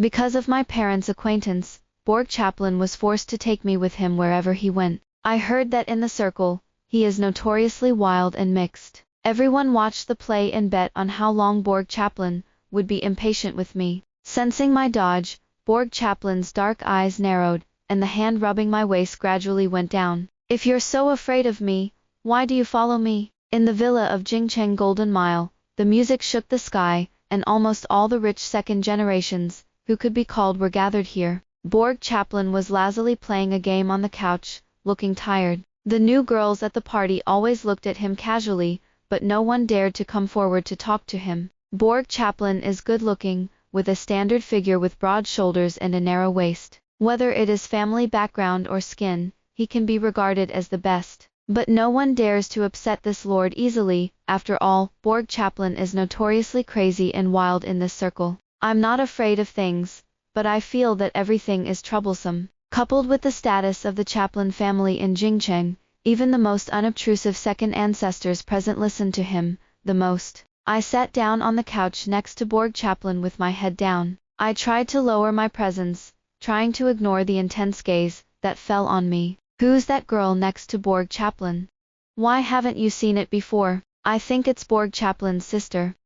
Because of my parents' acquaintance, Borg Chaplin was forced to take me with him wherever he went. I heard that in the circle, he is notoriously wild and mixed. Everyone watched the play and bet on how long Borg Chaplin would be impatient with me. Sensing my dodge, Borg Chaplin's dark eyes narrowed, and the hand rubbing my waist gradually went down. If you're so afraid of me, why do you follow me? In the villa of Jingcheng Golden Mile, the music shook the sky, and almost all the rich second generations, who could be called, were gathered here. Borg Chaplin was lazily playing a game on the couch, looking tired. The new girls at the party always looked at him casually, but no one dared to come forward to talk to him. Borg Chaplin is good-looking, with a standard figure with broad shoulders and a narrow waist. Whether it is family background or skin, he can be regarded as the best. But no one dares to upset this lord easily. After all, Borg Chaplin is notoriously crazy and wild in this circle. I'm not afraid of things, but I feel that everything is troublesome. Coupled with the status of the Chaplin family in Jingcheng, even the most unobtrusive second ancestors present listened to him the most. I sat down on the couch next to Borg Chaplin with my head down. I tried to lower my presence, trying to ignore the intense gaze that fell on me. Who's that girl next to Borg Chaplin? Why haven't you seen it before? I think it's Borg Chaplin's sister.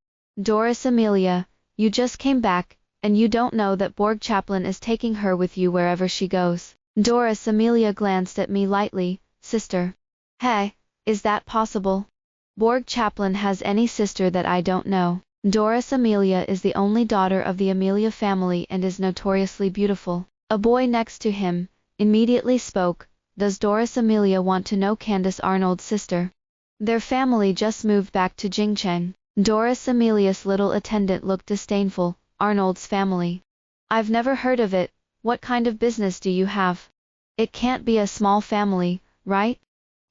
Doris Amelia, you just came back, and you don't know that Borg Chaplin is taking her with you wherever she goes. Doris Amelia glanced at me lightly. Sister? Hey, is that possible? Borg Chaplin has any sister that I don't know? Doris Amelia is the only daughter of the Amelia family and is notoriously beautiful. A boy next to him immediately spoke. Does Doris Amelia want to know Candace Arnold's sister? Their family just moved back to Jingcheng. Doris Amelia's little attendant looked disdainful. Arnold's family? I've never heard of it. What kind of business do you have? It can't be a small family, right?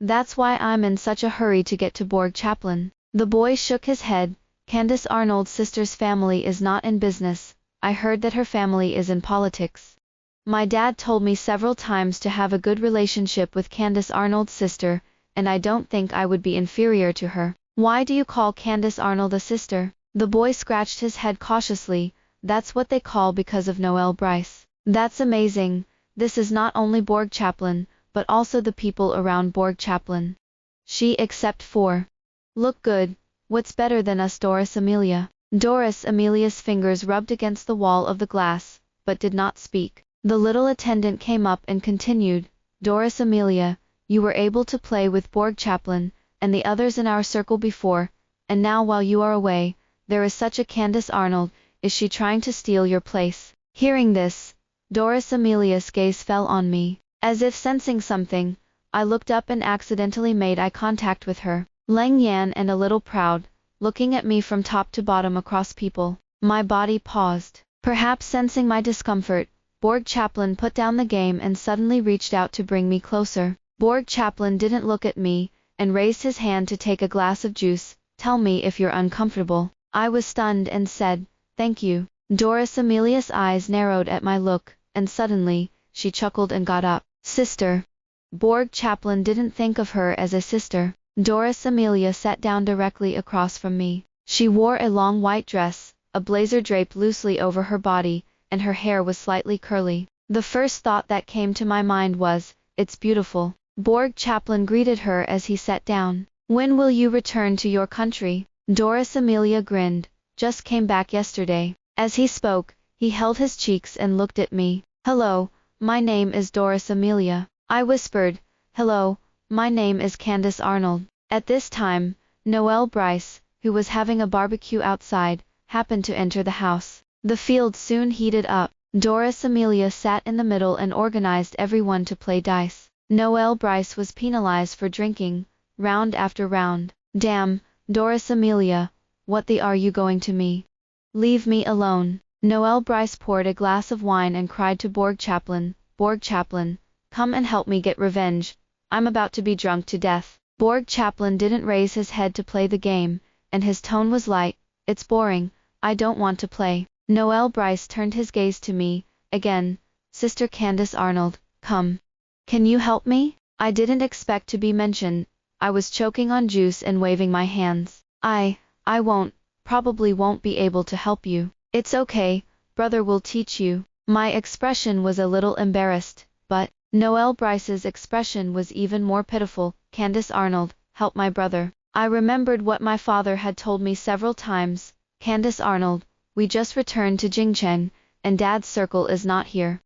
That's why I'm in such a hurry to get to Borg Chaplin. The boy shook his head. Candace Arnold's sister's family is not in business. I heard that her family is in politics. My dad told me several times to have a good relationship with Candace Arnold's sister, and I don't think I would be inferior to her. Why do you call Candace Arnold a sister? The boy scratched his head cautiously. That's what they call because of Noelle Bryce. That's amazing. This is not only Borg Chaplin, but also the people around Borg Chaplin. She except for. Look good. What's better than us, Doris Amelia? Doris Amelia's fingers rubbed against the wall of the glass, but did not speak. The little attendant came up and continued. Doris Amelia, you were able to play with Borg Chaplin, and the others in our circle before, and now while you are away, there is such a Candace Arnold. Is she trying to steal your place? Hearing this, Doris Amelia's gaze fell on me. As if sensing something, I looked up and accidentally made eye contact with her. Lang Yan and a little proud, looking at me from top to bottom across people. My body paused. Perhaps sensing my discomfort, Borg Chaplin put down the game and suddenly reached out to bring me closer. Borg Chaplin didn't look at me, and raised his hand to take a glass of juice. Tell me if you're uncomfortable. I was stunned and said, thank you. Doris Amelia's eyes narrowed at my look, and suddenly, she chuckled and got up. Sister. Borg Chaplin didn't think of her as a sister. Doris Amelia sat down directly across from me. She wore a long white dress, a blazer draped loosely over her body, and her hair was slightly curly. The first thought that came to my mind was, it's beautiful. Borg Chaplin greeted her as he sat down. When will you return to your country? Doris Amelia grinned. Just came back yesterday. As he spoke, he held his cheeks and looked at me. Hello, my name is Doris Amelia. I whispered. Hello, my name is Candace Arnold. At this time, Noelle Bryce, who was having a barbecue outside, happened to enter the house. The field soon heated up. Doris Amelia sat in the middle and organized everyone to play dice. Noelle Bryce was penalized for drinking, round after round. Damn, Doris Amelia, what the are you going to me? Leave me alone. Noelle Bryce poured a glass of wine and cried to Borg Chaplin, Borg Chaplin, come and help me get revenge. I'm about to be drunk to death. Borg Chaplin didn't raise his head to play the game, and his tone was light. It's boring. I don't want to play. Noelle Bryce turned his gaze to me, again. Sister Candace Arnold, come. Can you help me? I didn't expect to be mentioned. I was choking on juice and waving my hands. I probably won't be able to help you. It's okay, Brother will teach you. My expression was a little embarrassed, but Noel Bryce's expression was even more pitiful. Candace Arnold, help my brother. I remembered what my father had told me several times. Candace Arnold, we just returned to Jingcheng, and Dad's circle is not here.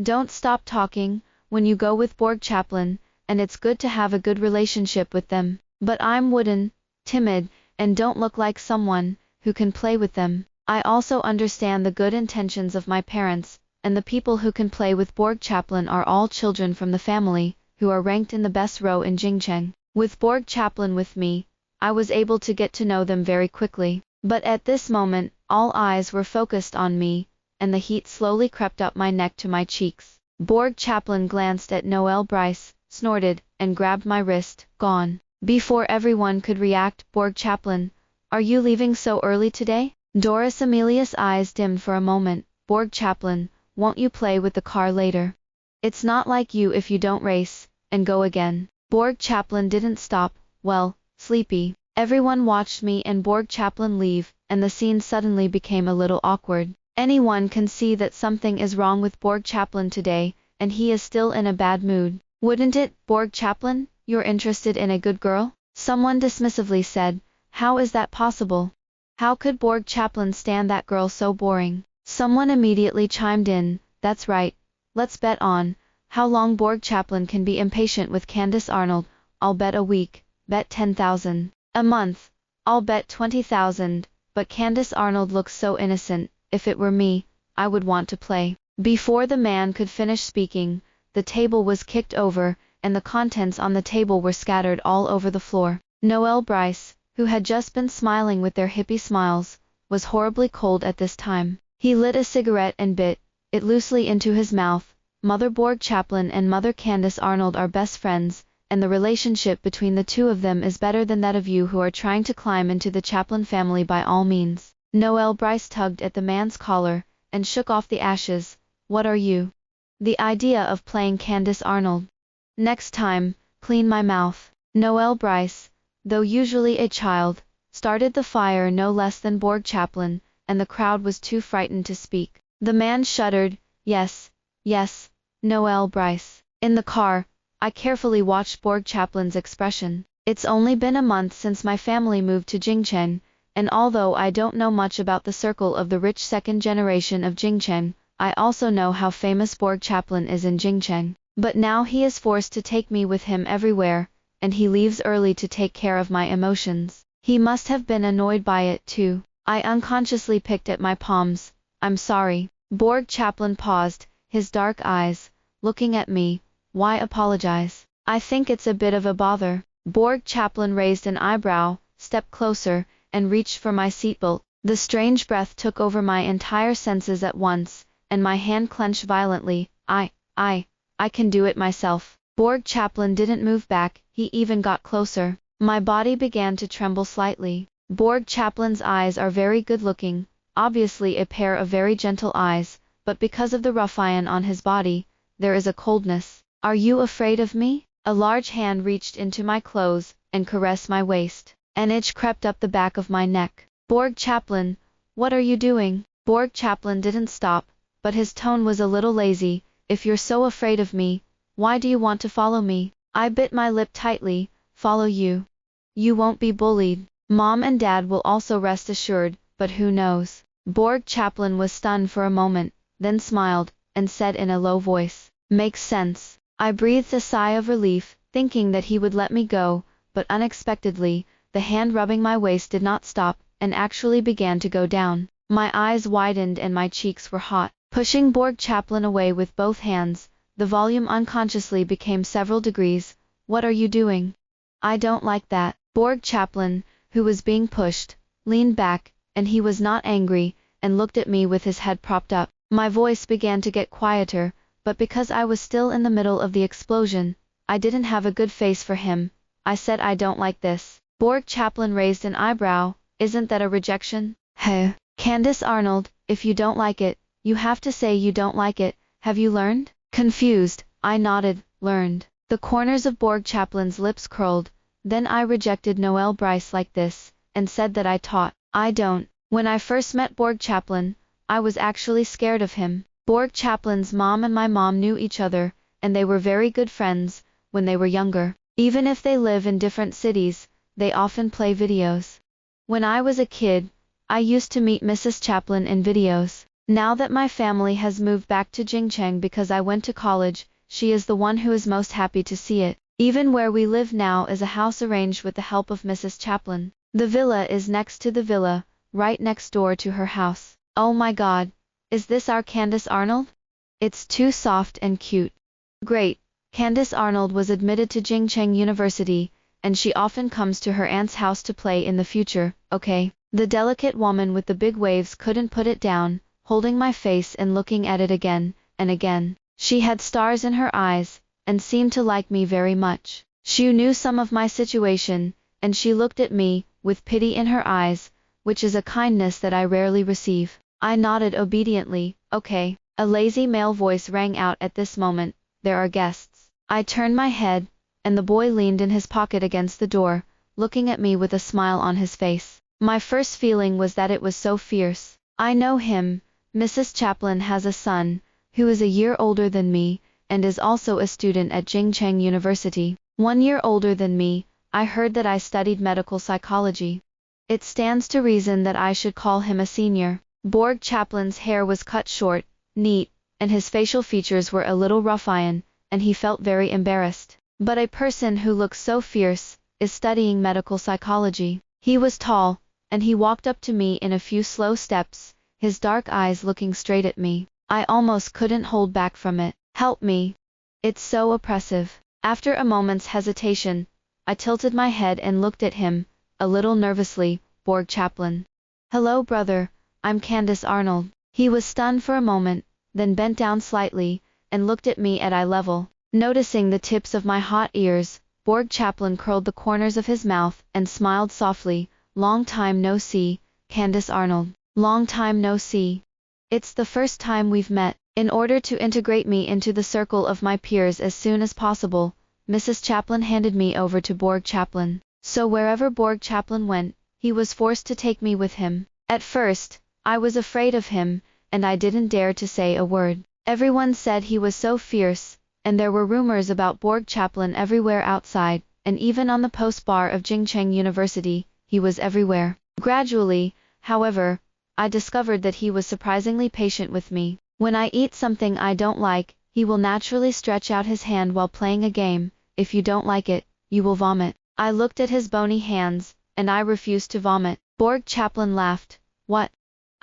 Don't stop talking when you go with Borg Chaplin, and it's good to have a good relationship with them. But I'm wooden, timid, and don't look like someone who can play with them. I also understand the good intentions of my parents, and the people who can play with Borg Chaplin are all children from the family, who are ranked in the best row in Jingcheng. With Borg Chaplin with me, I was able to get to know them very quickly. But at this moment, all eyes were focused on me, and the heat slowly crept up my neck to my cheeks. Borg Chaplin glanced at Noel Bryce, snorted, and grabbed my wrist. Gone. Before everyone could react, Borg Chaplin, are you leaving so early today? Doris Amelia's eyes dimmed for a moment. Borg Chaplin, won't you play with the car later? It's not like you if you don't race, and go again. Borg Chaplin didn't stop. Well, sleepy. Everyone watched me and Borg Chaplin leave, and the scene suddenly became a little awkward. Anyone can see that something is wrong with Borg Chaplin today, and he is still in a bad mood. Wouldn't it, Borg Chaplin? You're interested in a good girl? Someone dismissively said. How is that possible? How could Borg Chaplin stand that girl so boring? Someone immediately chimed in. That's right. Let's bet on how long Borg Chaplin can be impatient with Candace Arnold. I'll bet a week. Bet 10,000. A month. I'll bet 20,000. But Candace Arnold looks so innocent. If it were me, I would want to play. Before the man could finish speaking, the table was kicked over, and the contents on the table were scattered all over the floor. Noel Bryce, who had just been smiling with their hippie smiles, was horribly cold at this time. He lit a cigarette and bit it loosely into his mouth. Mother Borg Chaplin and Mother Candace Arnold are best friends, and the relationship between the two of them is better than that of you who are trying to climb into the Chaplin family by all means. Noel Bryce tugged at the man's collar, and shook off the ashes. What are you? The idea of playing Candace Arnold. Next time, clean my mouth. Noel Bryce, though usually a child, started the fire no less than Borg Chaplin, and the crowd was too frightened to speak. The man shuddered. Yes, yes, Noel Bryce. In the car, I carefully watched Borg Chaplin's expression. It's only been a month since my family moved to Jingcheng, and although I don't know much about the circle of the rich second generation of Jingcheng, I also know how famous Borg Chaplin is in Jingcheng. But now he is forced to take me with him everywhere, and he leaves early to take care of my emotions. He must have been annoyed by it too. I unconsciously picked at my palms. I'm sorry. Borg Chaplin paused, his dark eyes looking at me. Why apologize? I think it's a bit of a bother. Borg Chaplin raised an eyebrow, stepped closer, and reached for my seatbelt. The strange breath took over my entire senses at once, and my hand clenched violently. I can do it myself. Borg Chaplin didn't move back, he even got closer. My body began to tremble slightly. Borg Chaplin's eyes are very good looking, obviously a pair of very gentle eyes, but because of the ruffian on his body, there is a coldness. Are you afraid of me? A large hand reached into my clothes, and caressed my waist. An itch crept up the back of my neck. Borg Chaplin, what are you doing? Borg Chaplin didn't stop, but his tone was a little lazy. If you're so afraid of me, why do you want to follow me? I bit my lip tightly. Follow you? You won't be bullied. Mom and Dad will also, rest assured, but who knows? Borg Chaplin was stunned for a moment, then smiled, and said in a low voice, makes sense. I breathed a sigh of relief, thinking that he would let me go, but unexpectedly, the hand rubbing my waist did not stop, and actually began to go down. My eyes widened and my cheeks were hot. Pushing Borg Chaplin away with both hands, the volume unconsciously became several degrees. What are you doing? I don't like that. Borg Chaplin, who was being pushed, leaned back, and he was not angry, and looked at me with his head propped up. My voice began to get quieter, but because I was still in the middle of the explosion, I didn't have a good face for him. I said I don't like this. Borg Chaplin raised an eyebrow. Isn't that a rejection? Heh. Candace Arnold, if you don't like it, you have to say you don't like it. Have you learned? Confused, I nodded. Learned. The corners of Borg Chaplin's lips curled. Then I rejected Noel Bryce like this, and said that I taught. I don't. When I first met Borg Chaplin, I was actually scared of him. Borg Chaplin's mom and my mom knew each other, and they were very good friends when they were younger. Even if they live in different cities, they often play videos. When I was a kid, I used to meet Mrs. Chaplin in videos. Now that my family has moved back to Jingcheng because I went to college, she is the one who is most happy to see it. Even where we live now is a house arranged with the help of Mrs. Chaplin. The villa is next to the villa, right next door to her house. Oh my God, is this our Candace Arnold? It's too soft and cute. Great. Candace Arnold was admitted to Jingcheng University, and she often comes to her aunt's house to play in the future, okay? The delicate woman with the big waves couldn't put it down, holding my face and looking at it again and again. She had stars in her eyes, and seemed to like me very much. She knew some of my situation, and she looked at me, with pity in her eyes, which is a kindness that I rarely receive. I nodded obediently. Okay. A lazy male voice rang out at this moment. There are guests. I turned my head, and the boy leaned in his pocket against the door, looking at me with a smile on his face. My first feeling was that it was so fierce. I know him. Mrs. Chaplin has a son, who is a year older than me, and is also a student at Jingcheng University. 1 year older than me. I heard that I studied medical psychology. It stands to reason that I should call him a senior. Borg Chaplin's hair was cut short, neat, and his facial features were a little ruffian, and he felt very embarrassed. But a person who looks so fierce is studying medical psychology. He was tall, and he walked up to me in a few slow steps, his dark eyes looking straight at me. I almost couldn't hold back from it. Help me. It's so oppressive. After a moment's hesitation, I tilted my head and looked at him, a little nervously. Borg Chaplin. Hello brother, I'm Candace Arnold. He was stunned for a moment, then bent down slightly, and looked at me at eye level. Noticing the tips of my hot ears, Borg Chaplin curled the corners of his mouth and smiled softly. Long time no see, Candace Arnold. Long time no see. It's the first time we've met. In order to integrate me into the circle of my peers as soon as possible, Mrs. Chaplin handed me over to Borg Chaplin. So wherever Borg Chaplin went, he was forced to take me with him. At first, I was afraid of him, and I didn't dare to say a word. Everyone said he was so fierce, and there were rumors about Borg Chaplin everywhere outside, and even on the post bar of Jingcheng University, he was everywhere. Gradually, however, I discovered that he was surprisingly patient with me. When I eat something I don't like, he will naturally stretch out his hand while playing a game. If you don't like it, you will vomit. I looked at his bony hands, and I refused to vomit. Borg Chaplin laughed. What?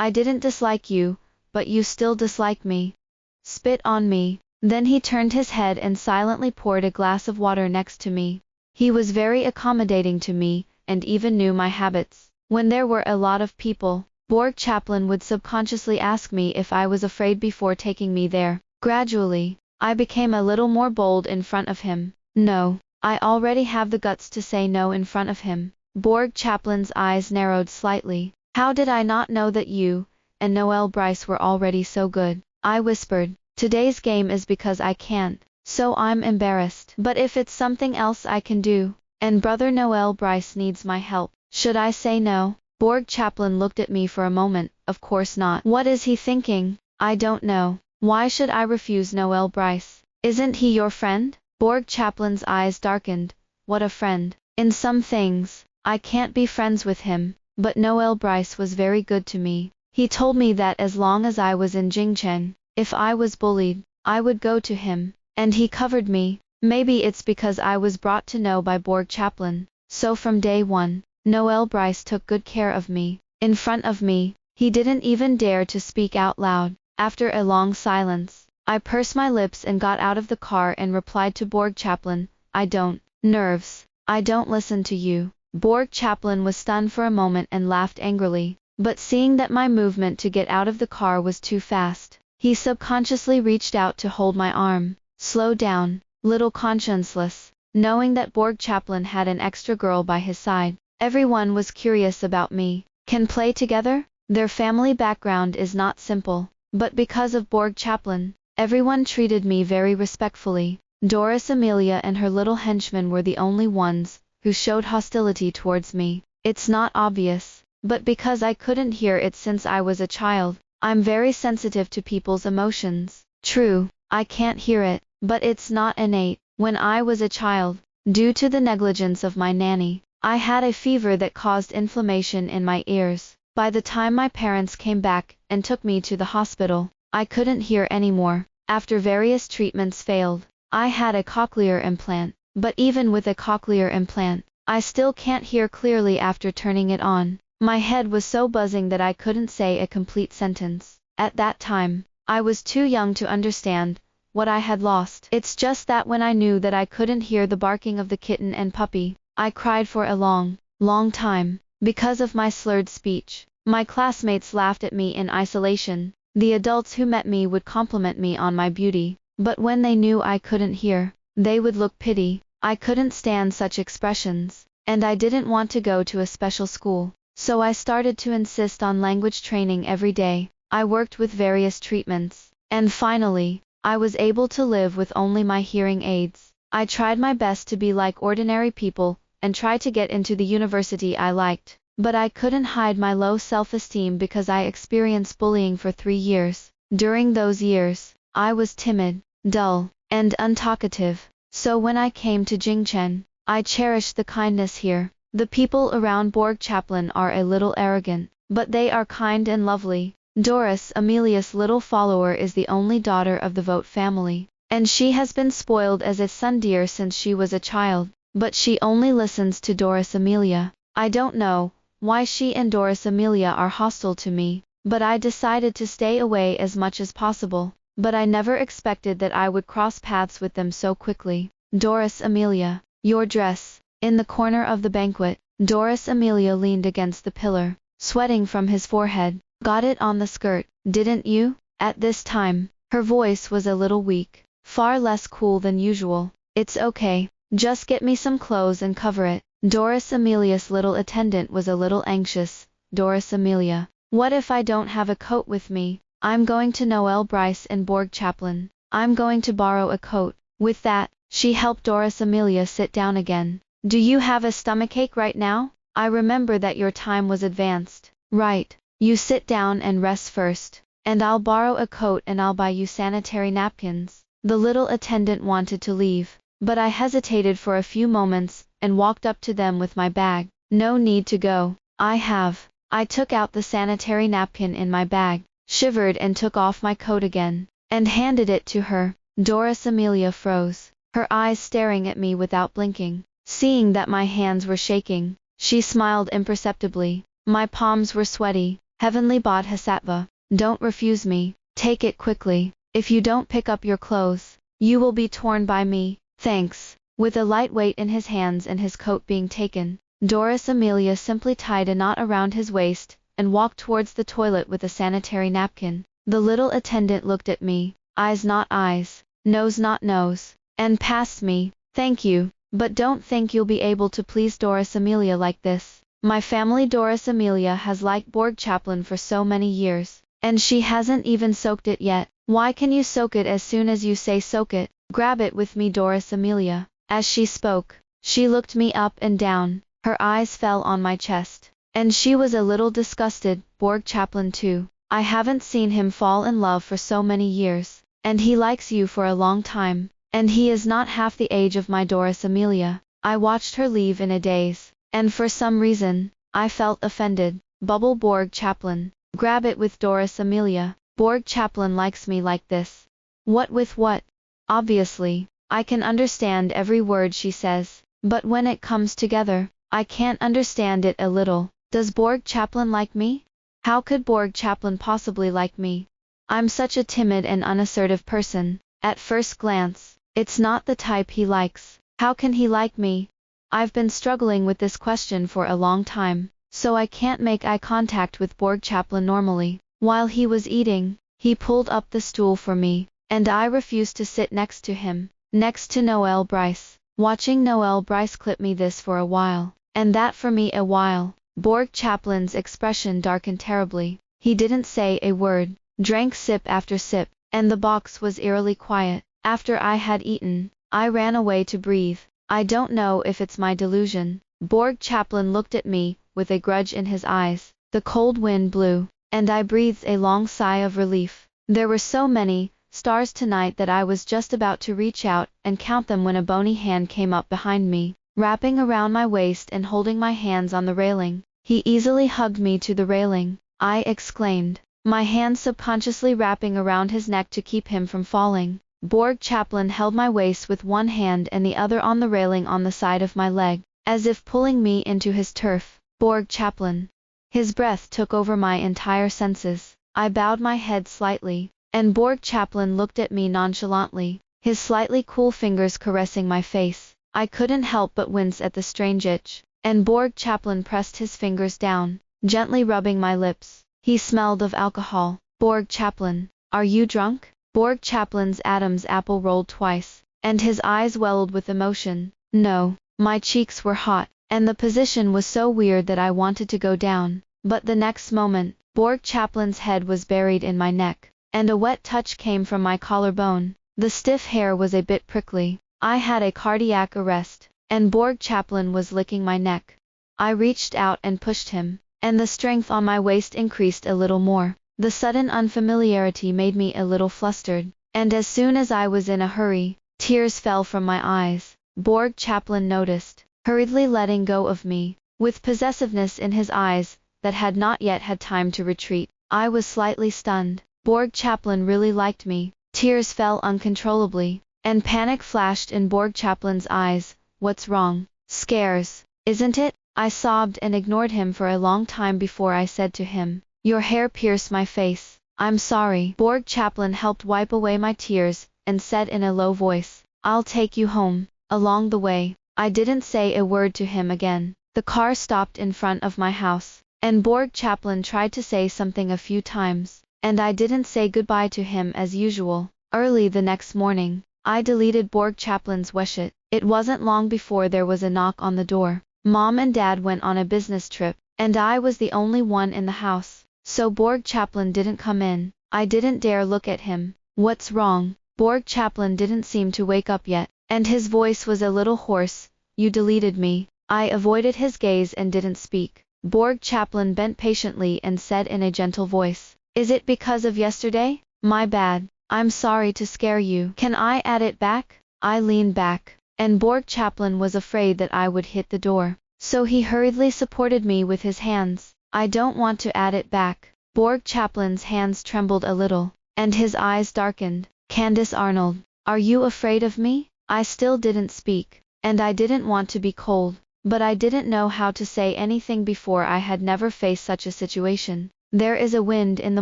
I didn't dislike you, but you still dislike me. Spit on me. Then he turned his head and silently poured a glass of water next to me. He was very accommodating to me, and even knew my habits. When there were a lot of people, Borg Chaplin would subconsciously ask me if I was afraid before taking me there. Gradually, I became a little more bold in front of him. No, I already have the guts to say no in front of him. Borg Chaplin's eyes narrowed slightly. How did I not know that you and Noel Bryce were already so good? I whispered. Today's game is because I can't, so I'm embarrassed. But if it's something else I can do, and brother Noel Bryce needs my help, should I say no? Borg Chaplin looked at me for a moment. Of course not. What is he thinking? I don't know. Why should I refuse Noel Bryce? Isn't he your friend? Borg Chaplin's eyes darkened. What a friend. In some things, I can't be friends with him, but Noel Bryce was very good to me. He told me that as long as I was in Jingcheng, if I was bullied, I would go to him, and he covered me. Maybe it's because I was brought to know by Borg Chaplin. So from day one, Noel Bryce took good care of me. In front of me, he didn't even dare to speak out loud. After a long silence, I pursed my lips and got out of the car and replied to Borg Chaplin. I don't. Nerves. I don't listen to you. Borg Chaplin was stunned for a moment and laughed angrily, but seeing that my movement to get out of the car was too fast, he subconsciously reached out to hold my arm. Slow down, little conscienceless. Knowing that Borg Chaplin had an extra girl by his side, everyone was curious about me. Can play together? Their family background is not simple, but because of Borg Chaplin, everyone treated me very respectfully. Doris Amelia and her little henchmen were the only ones who showed hostility towards me. It's not obvious, but because I couldn't hear it since I was a child, I'm very sensitive to people's emotions. True, I can't hear it, but it's not innate. When I was a child, due to the negligence of my nanny, I had a fever that caused inflammation in my ears. By the time my parents came back and took me to the hospital, I couldn't hear anymore. After various treatments failed, I had a cochlear implant. But even with a cochlear implant, I still can't hear clearly after turning it on. My head was so buzzing that I couldn't say a complete sentence. At that time, I was too young to understand what I had lost. It's just that when I knew that I couldn't hear the barking of the kitten and puppy, I cried for a long time. Because of my slurred speech, my classmates laughed at me in isolation. The adults who met me would compliment me on my beauty, but when they knew I couldn't hear, they would look pity. I couldn't stand such expressions, and I didn't want to go to a special school, so I started to insist on language training every day. I worked with various treatments, and finally, I was able to live with only my hearing aids. I tried my best to be like ordinary people, and try to get into the university I liked, but I couldn't hide my low self-esteem because I experienced bullying for 3 years. During those years, I was timid, dull, and untalkative. So when I came to Jingchen, I cherished the kindness here. The people around Borg Chaplin are a little arrogant, but they are kind and lovely. Doris, Amelia's little follower, is the only daughter of the Vogt family, and she has been spoiled as a sundeer since she was a child, but she only listens to Doris Amelia. I don't know why she and Doris Amelia are hostile to me, but I decided to stay away as much as possible. But I never expected that I would cross paths with them so quickly. Doris Amelia, your dress. In the corner of the banquet, Doris Amelia leaned against the pillar, sweating from his forehead. Got it on the skirt, didn't you? At this time, her voice was a little weak, far less cool than usual. It's okay, just get me some clothes and cover it. Doris Amelia's little attendant was a little anxious. Doris Amelia, what if I don't have a coat with me? I'm going to Noel Bryce and Borg Chaplin. I'm going to borrow a coat. With that, she helped Doris Amelia sit down again. Do you have a stomachache right now? I remember that your time was advanced. Right. You sit down and rest first, and I'll borrow a coat and I'll buy you sanitary napkins. The little attendant wanted to leave, but I hesitated for a few moments and walked up to them with my bag. No need to go. I took out the sanitary napkin in my bag, shivered and took off my coat again, and handed it to her. Doris Amelia froze, her eyes staring at me without blinking. Seeing that my hands were shaking, she smiled imperceptibly. My palms were sweaty. Heavenly Bodhisattva, don't refuse me, take it quickly. If you don't pick up your clothes, you will be torn by me. Thanks. With a light weight in his hands and his coat being taken, Doris Amelia simply tied a knot around his waist and walked towards the toilet with a sanitary napkin. The little attendant looked at me, eyes not eyes, nose not nose, and passed me. Thank you, but don't think you'll be able to please Doris Amelia like this. My family Doris Amelia has liked Borg Chaplin for so many years, and she hasn't even soaked it yet. Why can you soak it as soon as you say soak it? Grab it with me, Doris Amelia. As she spoke, she looked me up and down, her eyes fell on my chest, and she was a little disgusted. Borg Chaplin too. I haven't seen him fall in love for so many years, and he likes you for a long time, and he is not half the age of my Doris Amelia. I watched her leave in a daze, and for some reason, I felt offended. Bubble Borg Chaplin. Grab it with Doris Amelia. Borg Chaplin likes me like this. What with what? Obviously, I can understand every word she says, but when it comes together, I can't understand it a little. Does Borg Chaplin like me? How could Borg Chaplin possibly like me? I'm such a timid and unassertive person. At first glance, it's not the type he likes. How can he like me? I've been struggling with this question for a long time, so I can't make eye contact with Borg Chaplin normally. While he was eating, he pulled up the stool for me, and I refused to sit next to him, next to Noel Bryce. Watching Noel Bryce clip me this for a while, and that for me a while, Borg Chaplin's expression darkened terribly. He didn't say a word, drank sip after sip, and the box was eerily quiet. After I had eaten, I ran away to breathe. I don't know if it's my delusion. Borg Chaplin looked at me, with a grudge in his eyes. The cold wind blew, and I breathed a long sigh of relief. There were so many stars tonight that I was just about to reach out and count them when a bony hand came up behind me, wrapping around my waist and holding my hands on the railing. He easily hugged me to the railing. I exclaimed, my hands subconsciously wrapping around his neck to keep him from falling. Borg Chaplin held my waist with one hand and the other on the railing on the side of my leg, as if pulling me into his turf. Borg Chaplin. His breath took over my entire senses. I bowed my head slightly, and Borg Chaplin looked at me nonchalantly, his slightly cool fingers caressing my face. I couldn't help but wince at the strange itch, and Borg Chaplin pressed his fingers down, gently rubbing my lips. He smelled of alcohol. Borg Chaplin, are you drunk? Borg Chaplin's Adam's apple rolled twice, and his eyes welled with emotion. No, my cheeks were hot, and the position was so weird that I wanted to go down. But the next moment, Borg Chaplin's head was buried in my neck, and a wet touch came from my collarbone. The stiff hair was a bit prickly. I had a cardiac arrest, and Borg Chaplin was licking my neck. I reached out and pushed him, and the strength on my waist increased a little more. The sudden unfamiliarity made me a little flustered, and as soon as I was in a hurry, tears fell from my eyes. Borg Chaplin noticed, hurriedly letting go of me, with possessiveness in his eyes that had not yet had time to retreat. I was slightly stunned. Borg Chaplin really liked me. Tears fell uncontrollably, and panic flashed in Borg Chaplin's eyes. What's wrong? Scares, isn't it? I sobbed and ignored him for a long time before I said to him, your hair pierced my face. I'm sorry. Borg Chaplin helped wipe away my tears, and said in a low voice, I'll take you home. Along the way, I didn't say a word to him again. The car stopped in front of my house, and Borg Chaplin tried to say something a few times, and I didn't say goodbye to him as usual. Early the next morning, I deleted Borg Chaplin's wishet. It wasn't long before there was a knock on the door. Mom and Dad went on a business trip, and I was the only one in the house. So Borg Chaplin didn't come in. I didn't dare look at him. What's wrong? Borg Chaplin didn't seem to wake up yet, and his voice was a little hoarse. You deleted me. I avoided his gaze and didn't speak. Borg Chaplin bent patiently and said in a gentle voice, is it because of yesterday? My bad. I'm sorry to scare you. Can I add it back? I leaned back, and Borg Chaplin was afraid that I would hit the door, so he hurriedly supported me with his hands. I don't want to add it back. Borg Chaplin's hands trembled a little, and his eyes darkened. Candace Arnold, are you afraid of me? I still didn't speak, and I didn't want to be cold, but I didn't know how to say anything before. I had never faced such a situation. There is a wind in the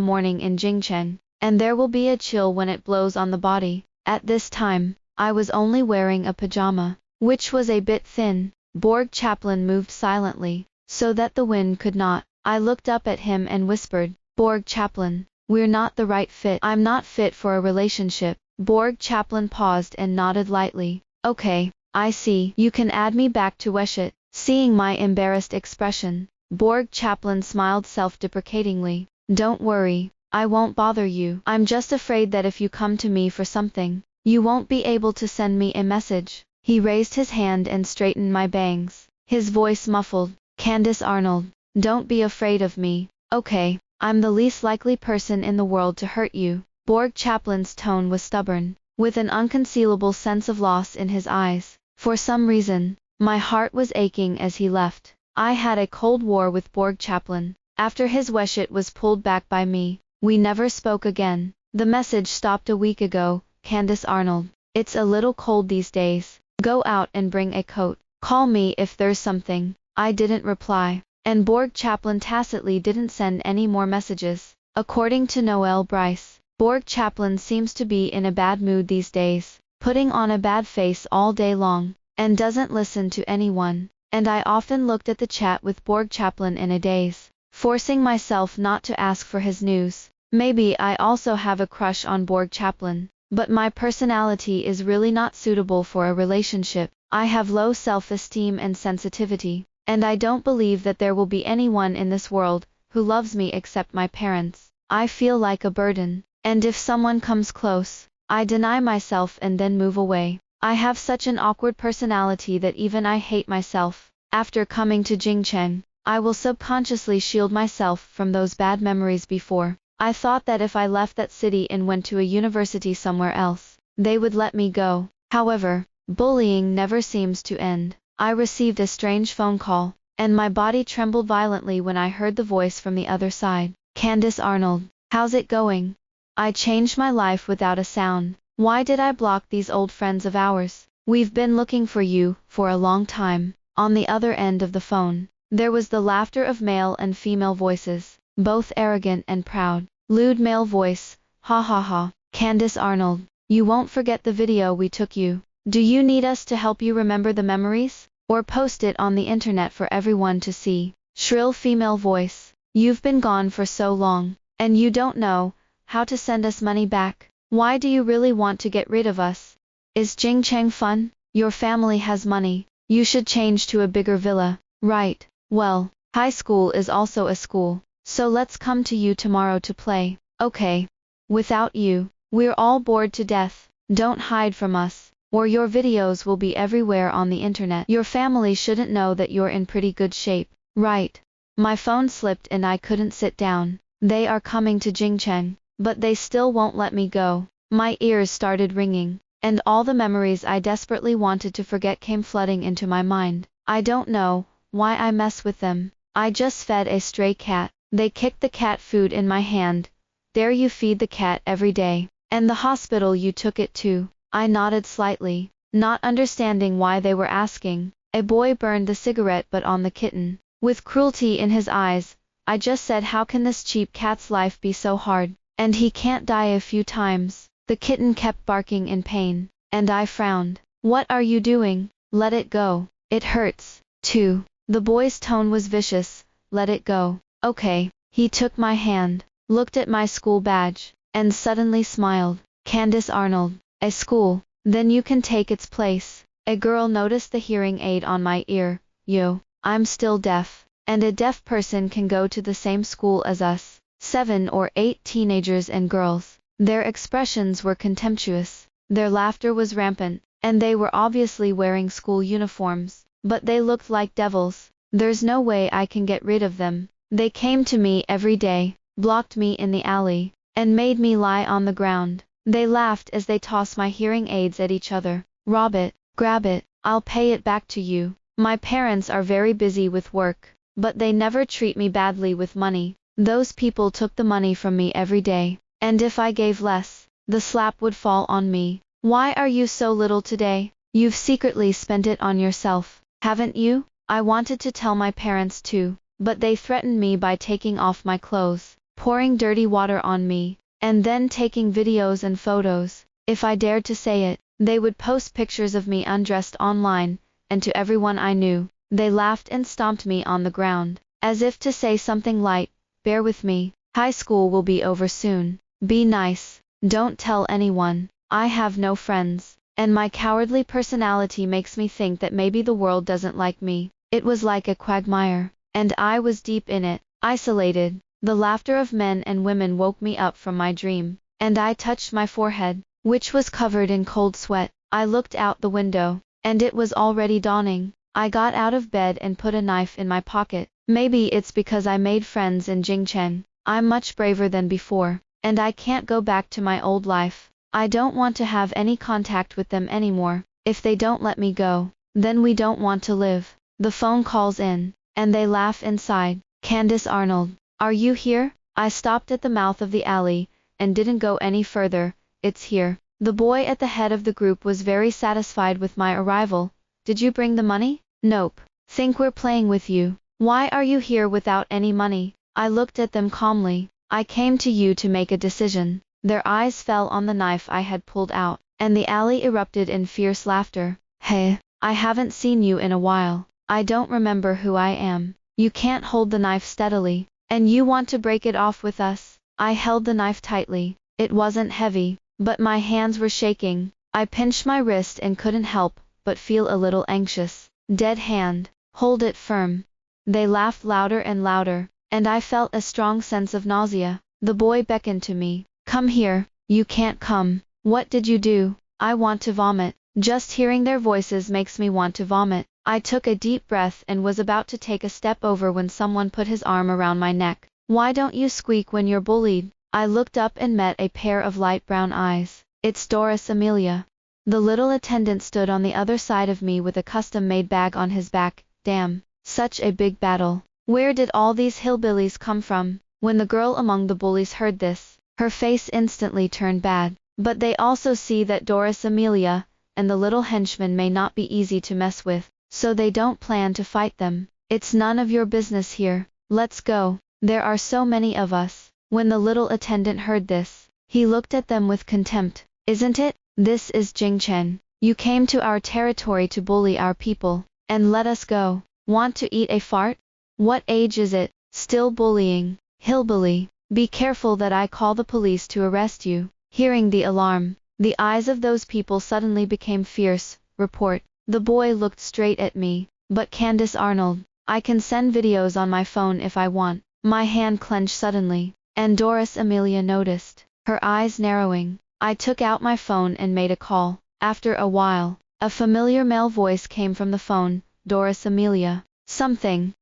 morning in Jingcheng, and there will be a chill when it blows on the body. At this time, I was only wearing a pajama, which was a bit thin. Borg Chaplin moved silently, so that the wind could not. I looked up at him and whispered, Borg Chaplin, we're not the right fit. I'm not fit for a relationship. Borg Chaplin paused and nodded lightly. Okay, I see. You can add me back to wishet. Seeing my embarrassed expression, Borg Chaplin smiled self-deprecatingly. Don't worry, I won't bother you. I'm just afraid that if you come to me for something, you won't be able to send me a message. He raised his hand and straightened my bangs, his voice muffled. Candace Arnold, don't be afraid of me, okay? I'm the least likely person in the world to hurt you. Borg Chaplin's tone was stubborn, with an unconcealable sense of loss in his eyes. For some reason, my heart was aching as he left. I had a cold war with Borg Chaplin. After his wishet was pulled back by me, we never spoke again. The message stopped a week ago. Candace Arnold, it's a little cold these days. Go out and bring a coat. Call me if there's something. I didn't reply, and Borg Chaplin tacitly didn't send any more messages. According to Noel Bryce, Borg Chaplin seems to be in a bad mood these days, putting on a bad face all day long, and doesn't listen to anyone. And I often looked at the chat with Borg Chaplin in a daze, forcing myself not to ask for his news. Maybe I also have a crush on Borg Chaplin, but my personality is really not suitable for a relationship. I have low self-esteem and sensitivity, and I don't believe that there will be anyone in this world who loves me except my parents. I feel like a burden, and if someone comes close, I deny myself and then move away. I have such an awkward personality that even I hate myself. After coming to Jingcheng, I will subconsciously shield myself from those bad memories before. I thought that if I left that city and went to a university somewhere else, they would let me go. However, bullying never seems to end. I received a strange phone call, and my body trembled violently when I heard the voice from the other side. Candace Arnold, how's it going? I changed my life without a sound. Why did I block these old friends of ours? We've been looking for you for a long time. On the other end of the phone, there was the laughter of male and female voices, both arrogant and proud. Lewd male voice, ha ha ha. Candace Arnold, you won't forget the video we took you. Do you need us to help you remember the memories? Or post it on the internet for everyone to see? Shrill female voice, you've been gone for so long, and you don't know how to send us money back. Why do you really want to get rid of us? Is Jingcheng fun? Your family has money. You should change to a bigger villa. Right. Well, high school is also a school, so let's come to you tomorrow to play. Okay. Without you, we're all bored to death. Don't hide from us, or your videos will be everywhere on the internet. Your family shouldn't know that you're in pretty good shape. Right. My phone slipped and I couldn't sit down. They are coming to Jingcheng, but they still won't let me go. My ears started ringing, and all the memories I desperately wanted to forget came flooding into my mind. I don't know why I mess with them. I just fed a stray cat. They kicked the cat food in my hand. There, you feed the cat every day. And the hospital you took it to. I nodded slightly, not understanding why they were asking. A boy burned the cigarette butt on the kitten. With cruelty in his eyes, I just said, how can this cheap cat's life be so hard? And he can't die a few times. The kitten kept barking in pain, and I frowned. What are you doing? Let it go. It hurts, too. The boy's tone was vicious. Let it go. Okay. He took my hand, looked at my school badge, and suddenly smiled. Candace Arnold, a school, then you can take its place. A girl noticed the hearing aid on my ear. Yo, I'm still deaf, and a deaf person can go to the same school as us. 7 or 8 teenagers and girls. Their expressions were contemptuous. Their laughter was rampant, and they were obviously wearing school uniforms, but they looked like devils. There's no way I can get rid of them. They came to me every day, blocked me in the alley, and made me lie on the ground. They laughed as they tossed my hearing aids at each other. Rob it, grab it, I'll pay it back to you. My parents are very busy with work, but they never treat me badly with money. Those people took the money from me every day, and if I gave less, the slap would fall on me. Why are you so little today? You've secretly spent it on yourself, haven't you? I wanted to tell my parents too, but they threatened me by taking off my clothes, pouring dirty water on me, and then taking videos and photos. If I dared to say it, they would post pictures of me undressed online, and to everyone I knew. They laughed and stomped me on the ground, as if to say something light. Bear with me. High school will be over soon. Be nice. Don't tell anyone. I have no friends, and my cowardly personality makes me think that maybe the world doesn't like me. It was like a quagmire, and I was deep in it, isolated. The laughter of men and women woke me up from my dream, and I touched my forehead, which was covered in cold sweat. I looked out the window, and it was already dawning. I got out of bed and put a knife in my pocket. Maybe it's because I made friends in Jingcheng. I'm much braver than before, and I can't go back to my old life. I don't want to have any contact with them anymore. If they don't let me go, then we don't want to live. The phone calls in, and they laugh inside. Candace Arnold, are you here? I stopped at the mouth of the alley, and didn't go any further. It's here. The boy at the head of the group was very satisfied with my arrival. Did you bring the money? Nope. Think we're playing with you. Why are you here without any money? I looked at them calmly. I came to you to make a decision. Their eyes fell on the knife I had pulled out, and the alley erupted in fierce laughter. Hey, I haven't seen you in a while. I don't remember who I am. You can't hold the knife steadily, and you want to break it off with us. I held the knife tightly. It wasn't heavy, but my hands were shaking. I pinched my wrist and couldn't help but feel a little anxious. Dead hand. Hold it firm. They laughed louder and louder, and I felt a strong sense of nausea. The boy beckoned to me. Come here. You can't come. What did you do? I want to vomit. Just hearing their voices makes me want to vomit. I took a deep breath and was about to take a step over when someone put his arm around my neck. Why don't you squeak when you're bullied? I looked up and met a pair of light brown eyes. It's Doris Amelia. The little attendant stood on the other side of me with a custom-made bag on his back. Damn, such a big battle. Where did all these hillbillies come from? When the girl among the bullies heard this, her face instantly turned bad. But they also see that Doris Amelia and the little henchman may not be easy to mess with, so they don't plan to fight them. It's none of your business here. Let's go. There are so many of us. When the little attendant heard this, he looked at them with contempt. Isn't it? This is Jing Chen. You came to our territory to bully our people, and let us go. Want to eat a fart? What age is it? Still bullying. Hillbilly. Be careful that I call the police to arrest you. Hearing the alarm, the eyes of those people suddenly became fierce. Report. The boy looked straight at me. But Candace Arnold, I can send videos on my phone if I want. My hand clenched suddenly, and Doris Amelia noticed, her eyes narrowing. I took out my phone and made a call. After a while, a familiar male voice came from the phone. Doris Amelia. Something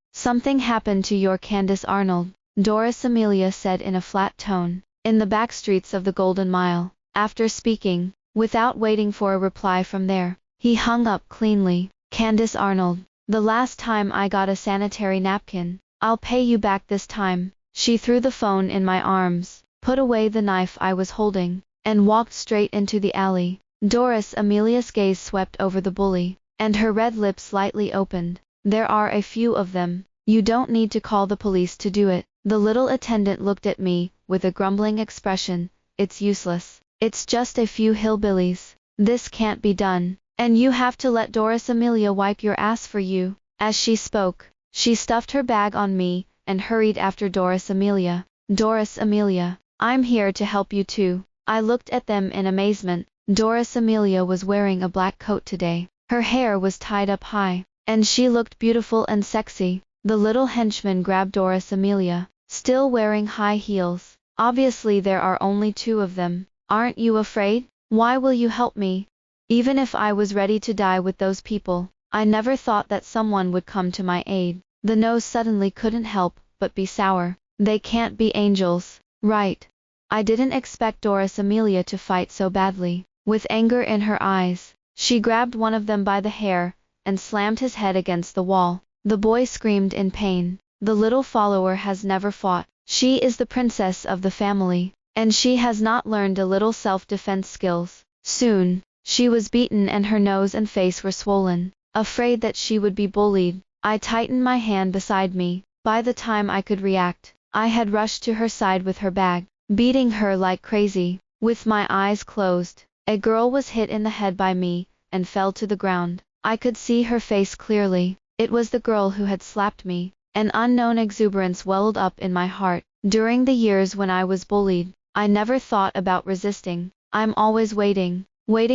happened to your Candace Arnold, Doris Amelia said in a flat tone. In the back streets of the Golden Mile. After speaking, without waiting for a reply from there, he hung up cleanly. Candace Arnold. The last time I got a sanitary napkin. I'll pay you back this time. She threw the phone in my arms, put away the knife I was holding, and walked straight into the alley. Doris Amelia's gaze swept over the bully, and her red lips slightly opened. There are a few of them. You don't need to call the police to do it. The little attendant looked at me, with a grumbling expression. It's useless. It's just a few hillbillies. This can't be done. And you have to let Doris Amelia wipe your ass for you. As she spoke, she stuffed her bag on me, and hurried after Doris Amelia. Doris Amelia, I'm here to help you too. I looked at them in amazement. Doris Amelia was wearing a black coat today. Her hair was tied up high, and she looked beautiful and sexy. The little henchman grabbed Doris Amelia, still wearing high heels. Obviously there are only two of them. Aren't you afraid? Why will you help me? Even if I was ready to die with those people, I never thought that someone would come to my aid. The nose suddenly couldn't help but be sour. They can't be angels, right? I didn't expect Doris Amelia to fight so badly. With anger in her eyes, she grabbed one of them by the hair, and slammed his head against the wall. The boy screamed in pain. The little follower has never fought. She is the princess of the family, and she has not learned a little self-defense skills. Soon, she was beaten and her nose and face were swollen. Afraid that she would be bullied, I tightened my hand beside me. By the time I could react, I had rushed to her side with her bag, beating her like crazy. With my eyes closed, a girl was hit in the head by me, and fell to the ground. I could see her face clearly. It was the girl who had slapped me. An unknown exuberance welled up in my heart. During the years when I was bullied, I never thought about resisting. I'm always waiting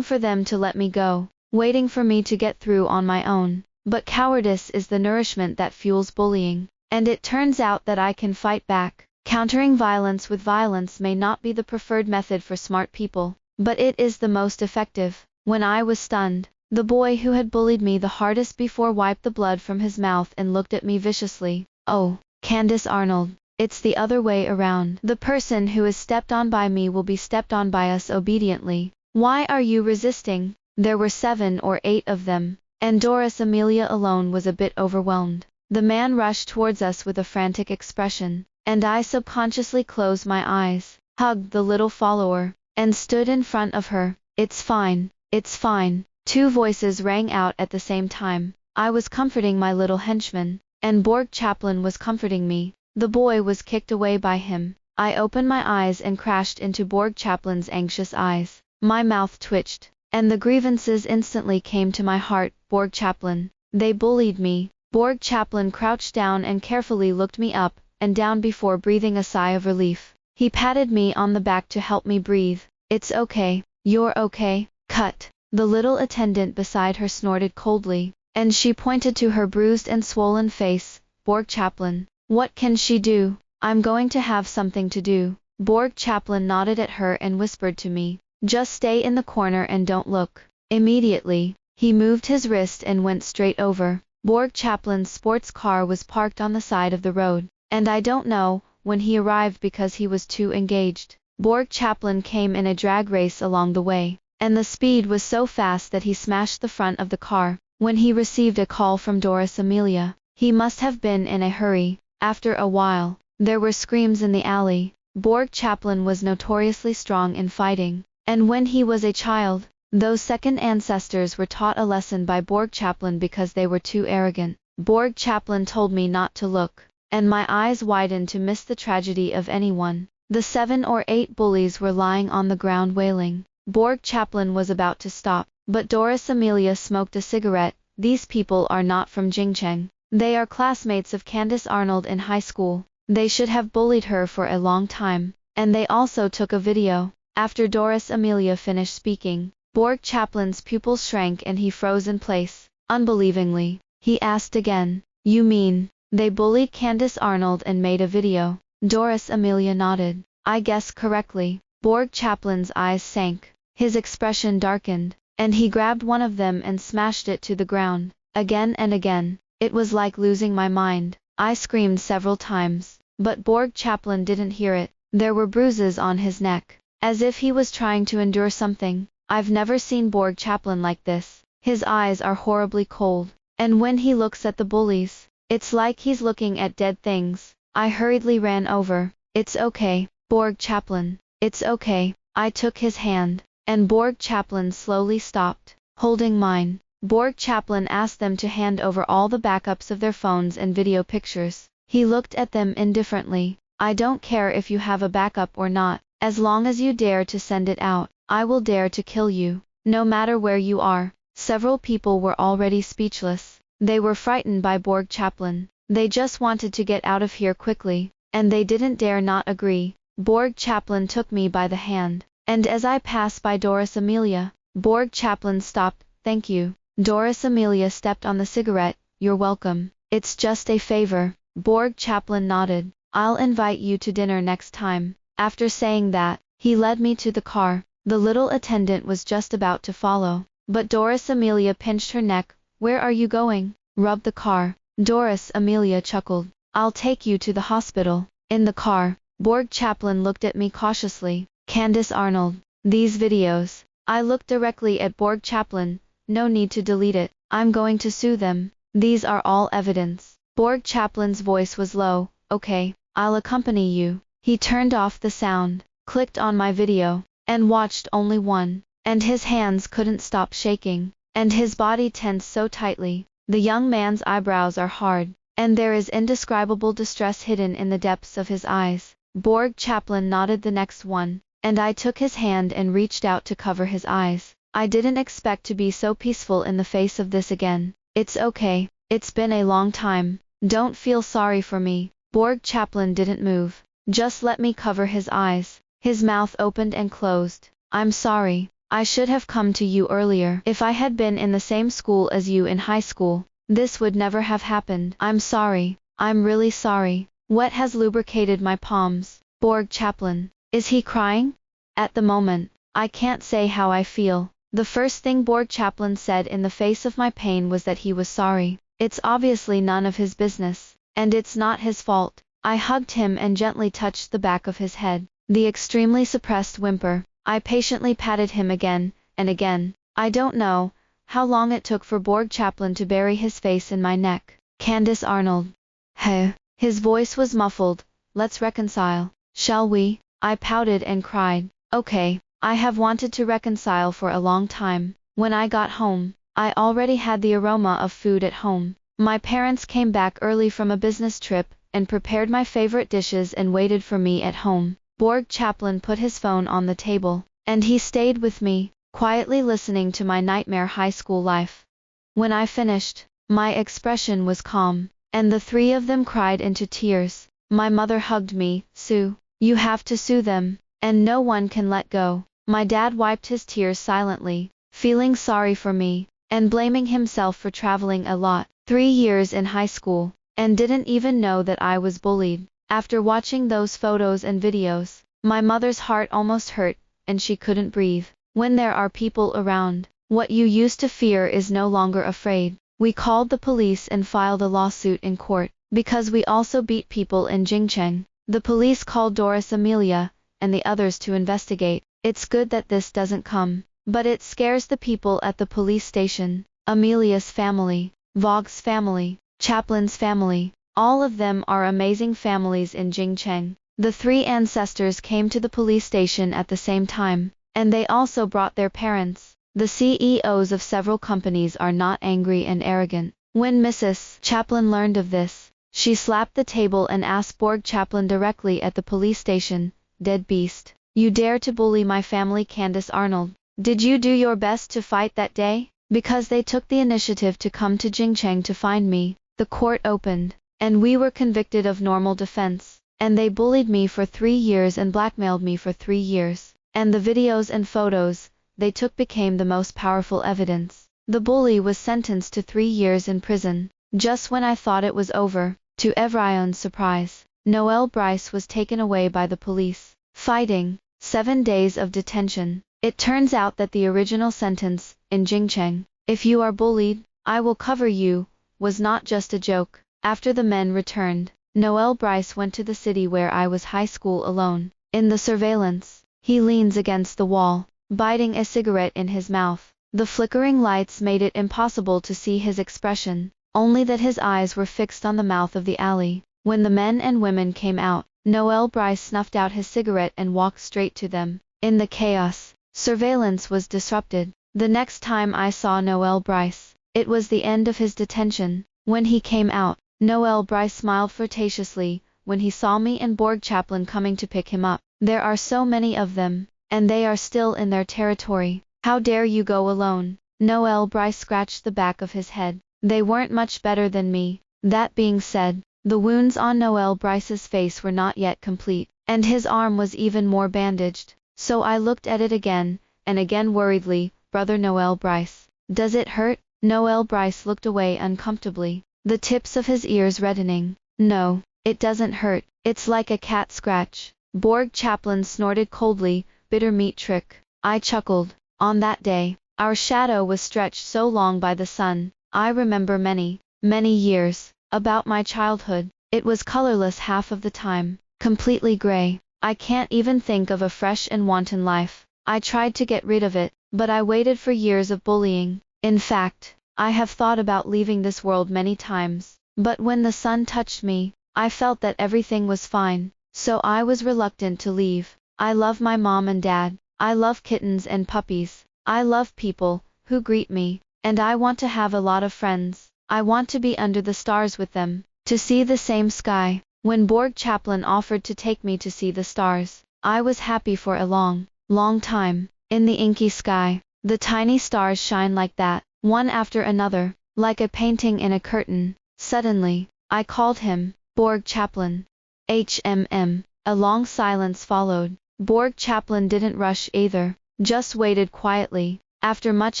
for them to let me go, waiting for me to get through on my own. But cowardice is the nourishment that fuels bullying, and it turns out that I can fight back. Countering violence with violence may not be the preferred method for smart people, but it is the most effective. When I was stunned, the boy who had bullied me the hardest before wiped the blood from his mouth and looked at me viciously. Oh, Candace Arnold, it's the other way around. The person who is stepped on by me will be stepped on by us obediently. Why are you resisting? There were 7 or 8 of them, and Doris Amelia alone was a bit overwhelmed. The man rushed towards us with a frantic expression, and I subconsciously closed my eyes, hugged the little follower, and stood in front of her. It's fine, it's fine. 2 voices rang out at the same time. I was comforting my little henchman, and Borg Chaplin was comforting me. The boy was kicked away by him. I opened my eyes and crashed into Borg Chaplin's anxious eyes. My mouth twitched, and the grievances instantly came to my heart. Borg Chaplin, they bullied me. Borg Chaplin crouched down and carefully looked me up and down before breathing a sigh of relief. He patted me on the back to help me breathe. It's okay, you're okay. Cut. The little attendant beside her snorted coldly, and she pointed to her bruised and swollen face. Borg Chaplin, what can she do? I'm going to have something to do. Borg Chaplin nodded at her and whispered to me, just stay in the corner and don't look. Immediately, he moved his wrist and went straight over. Borg Chaplin's sports car was parked on the side of the road, and I don't know when he arrived because he was too engaged. Borg Chaplin came in a drag race along the way, and the speed was so fast that he smashed the front of the car. When he received a call from Doris Amelia, he must have been in a hurry. After a while, there were screams in the alley. Borg Chaplin was notoriously strong in fighting, and when he was a child, those second ancestors were taught a lesson by Borg Chaplin because they were too arrogant. Borg Chaplin told me not to look, and my eyes widened to miss the tragedy of anyone. The 7 or 8 bullies were lying on the ground wailing. Borg Chaplin was about to stop, but Doris Amelia smoked a cigarette. These people are not from Jingcheng. They are classmates of Candace Arnold in high school. They should have bullied her for a long time, and they also took a video. After Doris Amelia finished speaking, Borg Chaplin's pupils shrank and he froze in place. Unbelievingly, he asked again, "You mean, they bullied Candace Arnold and made a video?" Doris Amelia nodded. "I guessed correctly." Borg Chaplin's eyes sank, his expression darkened, and he grabbed one of them and smashed it to the ground, again and again. It was like losing my mind. I screamed several times, but Borg Chaplin didn't hear it. There were bruises on his neck, as if he was trying to endure something. I've never seen Borg Chaplin like this. His eyes are horribly cold, and when he looks at the bullies, it's like he's looking at dead things. I hurriedly ran over. "It's okay, Borg Chaplin. It's okay." I took his hand, and Borg Chaplin slowly stopped, holding mine. Borg Chaplin asked them to hand over all the backups of their phones and video pictures. He looked at them indifferently. "I don't care if you have a backup or not, as long as you dare to send it out. I will dare to kill you, no matter where you are." Several people were already speechless. They were frightened by Borg Chaplin. They just wanted to get out of here quickly, and they didn't dare not agree. Borg Chaplin took me by the hand, and as I passed by Doris Amelia, Borg Chaplin stopped. "Thank you." Doris Amelia stepped on the cigarette. "You're welcome. It's just a favor." Borg Chaplin nodded. "I'll invite you to dinner next time." After saying that, he led me to the car. The little attendant was just about to follow, but Doris Amelia pinched her neck. "Where are you going?" "Rub the car." Doris Amelia chuckled. "I'll take you to the hospital." In the car, Borg Chaplin looked at me cautiously. "Candace Arnold. These videos." I looked directly at Borg Chaplin. "No need to delete it. I'm going to sue them. These are all evidence." Borg Chaplin's voice was low. "Okay, I'll accompany you." He turned off the sound, clicked on my video, and watched only one, and his hands couldn't stop shaking, and his body tensed so tightly. The young man's eyebrows are hard, and there is indescribable distress hidden in the depths of his eyes. Borg Chaplin nodded the next one, and I took his hand and reached out to cover his eyes. I didn't expect to be so peaceful in the face of this again. "It's okay. It's been a long time. Don't feel sorry for me." Borg Chaplin didn't move. Just let me cover his eyes. His mouth opened and closed. "I'm sorry. I should have come to you earlier. If I had been in the same school as you in high school, this would never have happened. I'm sorry. I'm really sorry." What has lubricated my palms? Borg Chaplin. Is he crying? At the moment, I can't say how I feel. The first thing Borg Chaplin said in the face of my pain was that he was sorry. It's obviously none of his business, and it's not his fault. I hugged him and gently touched the back of his head. The extremely suppressed whimper. I patiently patted him again and again. I don't know how long it took for Borg Chaplin to bury his face in my neck. "Candace Arnold." "Hey." His voice was muffled. "Let's reconcile, shall we?" I pouted and cried. "Okay, I have wanted to reconcile for a long time." When I got home, I already had the aroma of food at home. My parents came back early from a business trip, and prepared my favorite dishes and waited for me at home. Borg Chaplin put his phone on the table, and he stayed with me, quietly listening to my nightmare high school life. When I finished, my expression was calm, and the three of them cried into tears. My mother hugged me. "Sue, you have to sue them, and no one can let go." My dad wiped his tears silently, feeling sorry for me, and blaming himself for traveling a lot, 3 years in high school, and didn't even know that I was bullied. After watching those photos and videos, my mother's heart almost hurt, and she couldn't breathe. When there are people around, What you used to fear is no longer afraid. We called the police and filed a lawsuit in court, because we also beat people in Jingcheng. The police called Doris Amelia, and the others to investigate. It's good that this doesn't come, but it scares the people at the police station. Amelia's family, Vogg's family, Chaplin's family, all of them are amazing families in Jingcheng. The three ancestors came to the police station at the same time, and they also brought their parents. The CEOs of several companies are not angry and arrogant. When Mrs. Chaplin learned of this, she slapped the table and asked Borg Chaplin directly at the police station, "Dead beast. You dare to bully my family, Candace Arnold. Did you do your best to fight that day?" Because they took the initiative to come to Jingcheng to find me, the court opened, and we were convicted of normal defense, and they bullied me for 3 years and blackmailed me for 3 years. And the videos and photos they took became the most powerful evidence. The bully was sentenced to 3 years in prison. Just when I thought it was over, to everyone's surprise, Noel Bryce was taken away by the police, fighting 7 days of detention. It turns out that the original sentence, in Jingcheng, "If you are bullied, I will cover you," was not just a joke. After the men returned, Noel Bryce went to the city where I was high school alone. In the surveillance, he leans against the wall, biting a cigarette in his mouth. The flickering lights made it impossible to see his expression, only that his eyes were fixed on the mouth of the alley. When the men and women came out, Noel Bryce snuffed out his cigarette and walked straight to them. In the chaos, surveillance was disrupted. The next time I saw Noel Bryce, it was the end of his detention. When he came out, Noel Bryce smiled flirtatiously when he saw me and Borg Chaplin coming to pick him up. There are so many of them, and they are still in their territory. "How dare you go alone?" Noel Bryce scratched the back of his head. They weren't much better than me. That being said, the wounds on Noel Bryce's face were not yet complete, and his arm was even more bandaged. So I looked at it again, and again worriedly. "Brother Noel Bryce, does it hurt?" Noel Bryce looked away uncomfortably, the tips of his ears reddening. "No, it doesn't hurt. It's like a cat scratch." Borg Chaplin snorted coldly, "Bitter meat trick." I chuckled. On that day, our shadow was stretched so long by the sun. I remember many, many years, about my childhood. It was colorless half of the time, completely gray. I can't even think of a fresh and wanton life. I tried to get rid of it, but I waited for years of bullying. In fact, I have thought about leaving this world many times, but when the sun touched me, I felt that everything was fine, so I was reluctant to leave. I love my mom and dad. I love kittens and puppies. I love people who greet me, and I want to have a lot of friends. I want to be under the stars with them, to see the same sky. When Borg Chaplin offered to take me to see the stars, I was happy for a long, long time. In the inky sky, the tiny stars shine like that, one after another, like a painting in a curtain. Suddenly, I called him, "Borg Chaplin." HMM. A long silence followed. Borg Chaplin didn't rush either, just waited quietly. After much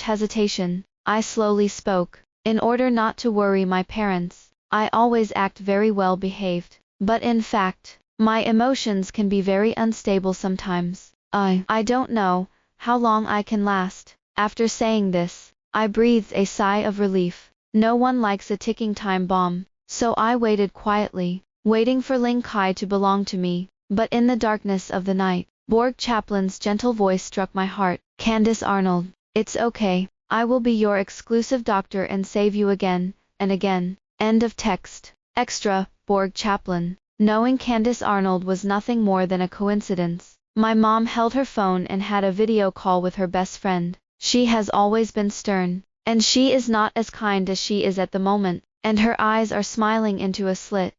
hesitation, I slowly spoke. "In order not to worry my parents, I always act very well behaved. But in fact, my emotions can be very unstable sometimes. I don't know how long I can last." After saying this, I breathed a sigh of relief. No one likes a ticking time bomb, so I waited quietly, waiting for Ling Kai to belong to me. But in the darkness of the night, Borg Chaplin's gentle voice struck my heart. "Candace Arnold, it's okay. I will be your exclusive doctor and save you again and again." End of text. Extra, Borg Chaplin. Knowing Candace Arnold was nothing more than a coincidence. My mom held her phone and had a video call with her best friend. She has always been stern, and she is not as kind as she is at the moment, and her eyes are smiling into a slit.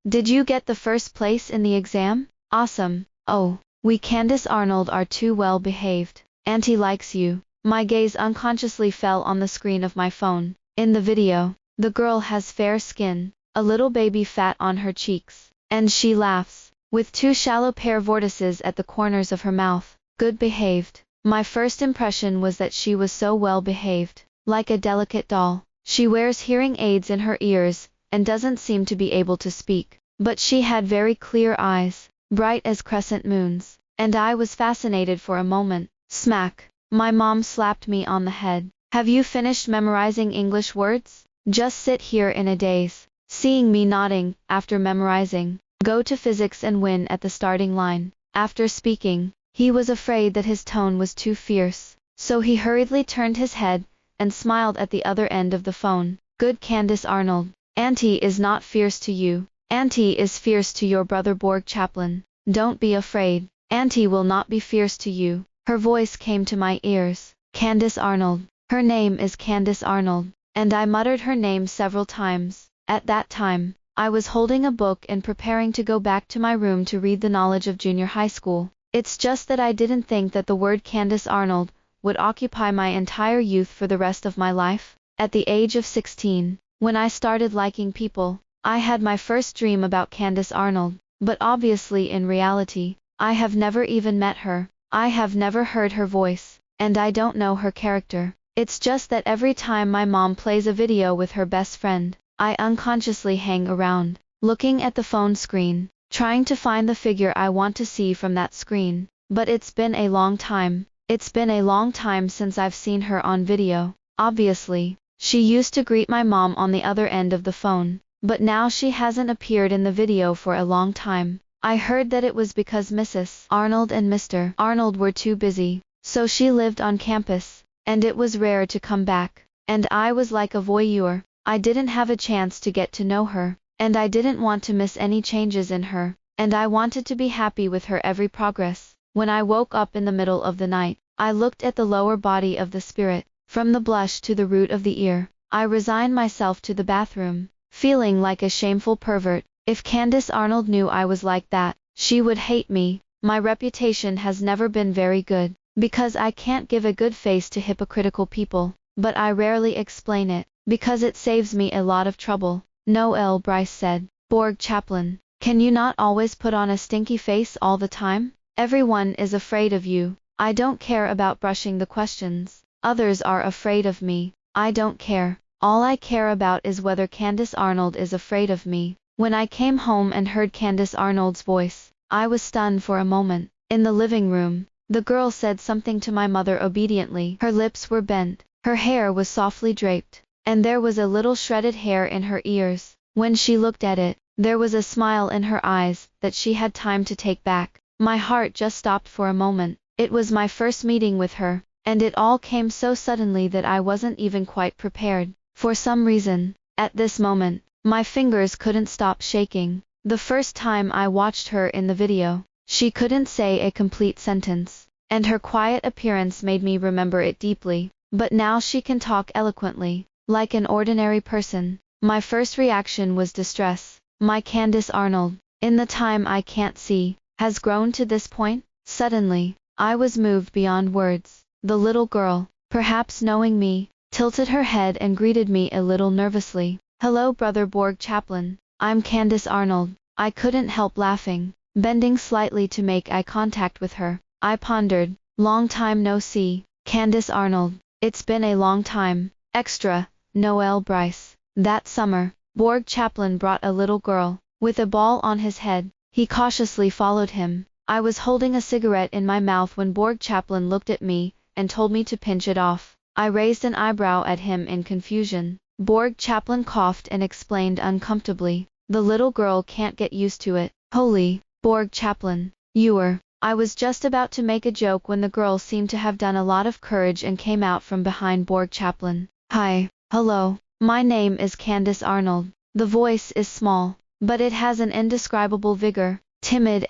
Did you get the first place in the exam? Awesome. Oh, we Candace Arnold are too well behaved. Auntie likes you." My gaze unconsciously fell on the screen of my phone. In the video, the girl has fair skin, a little baby fat on her cheeks, and she laughs, with 2 shallow pear vortices at the corners of her mouth. Good behaved. My first impression was that she was so well behaved, like a delicate doll. She wears hearing aids in her ears, and doesn't seem to be able to speak, but she had very clear eyes, bright as crescent moons, and I was fascinated for a moment. Smack! My mom slapped me on the head. Have you finished memorizing English words? Just sit here in a daze. Seeing me nodding, after memorizing, go to physics and win at the starting line. After speaking, he was afraid that his tone was too fierce, so he hurriedly turned his head and smiled at the other end of the phone. Good Candace Arnold. Auntie is not fierce to you. Auntie is fierce to your brother Borg Chaplin. Don't be afraid. Auntie will not be fierce to you. Her voice came to my ears. Candace Arnold. Her name is Candace Arnold. And I muttered her name several times. At that time, I was holding a book and preparing to go back to my room to read the knowledge of junior high school. It's just that I didn't think that the word Candace Arnold would occupy my entire youth for the rest of my life. At the age of 16, when I started liking people, I had my first dream about Candace Arnold, but obviously in reality, I have never even met her. I have never heard her voice, and I don't know her character. It's just that every time my mom plays a video with her best friend, I unconsciously hang around, looking at the phone screen, trying to find the figure I want to see from that screen. But it's been a long time. It's been a long time since I've seen her on video. Obviously, she used to greet my mom on the other end of the phone, but now she hasn't appeared in the video for a long time. I heard that it was because Mrs. Arnold and Mr. Arnold were too busy, so she lived on campus, and it was rare to come back. And I was like a voyeur. I didn't have a chance to get to know her, and I didn't want to miss any changes in her, and I wanted to be happy with her every progress. When I woke up in the middle of the night, I looked at the lower body of the spirit, from the blush to the root of the ear. I resigned myself to the bathroom, feeling like a shameful pervert. If Candace Arnold knew I was like that, she would hate me. My reputation has never been very good, because I can't give a good face to hypocritical people, but I rarely explain it, because it saves me a lot of trouble. Noel Bryce said. Borg Chaplin, can you not always put on a stinky face all the time? Everyone is afraid of you. I don't care about brushing the questions. Others are afraid of me. I don't care. All I care about is whether Candace Arnold is afraid of me. When I came home and heard Candace Arnold's voice, I was stunned for a moment. In the living room, the girl said something to my mother obediently. Her lips were bent, her hair was softly draped, and there was a little shredded hair in her ears. When she looked at it, there was a smile in her eyes that she had time to take back. My heart just stopped for a moment. It was my first meeting with her, and it all came so suddenly that I wasn't even quite prepared. For some reason, at this moment, my fingers couldn't stop shaking. The first time I watched her in the video, she couldn't say a complete sentence, and her quiet appearance made me remember it deeply. But now she can talk eloquently, like an ordinary person. My first reaction was distress. My Candace Arnold, in the time I can't see, has grown to this point. Suddenly, I was moved beyond words. The little girl, perhaps knowing me, tilted her head and greeted me a little nervously. Hello, Brother Borg Chaplin. I'm Candace Arnold. I couldn't help laughing, bending slightly to make eye contact with her. I pondered, long time no see, Candace Arnold. It's been a long time. Extra, Noel Bryce. That summer, Borg Chaplin brought a little girl, with a ball on his head. He cautiously followed him. I was holding a cigarette in my mouth when Borg Chaplin looked at me and told me to pinch it off. I raised an eyebrow at him in confusion. Borg Chaplin coughed and explained uncomfortably. The little girl can't get used to it. Holy, Borg Chaplin, you were. I was just about to make a joke when the girl seemed to have done a lot of courage and came out from behind Borg Chaplin. Hi, hello, my name is Candace Arnold. The voice is small, but it has an indescribable vigor, timid,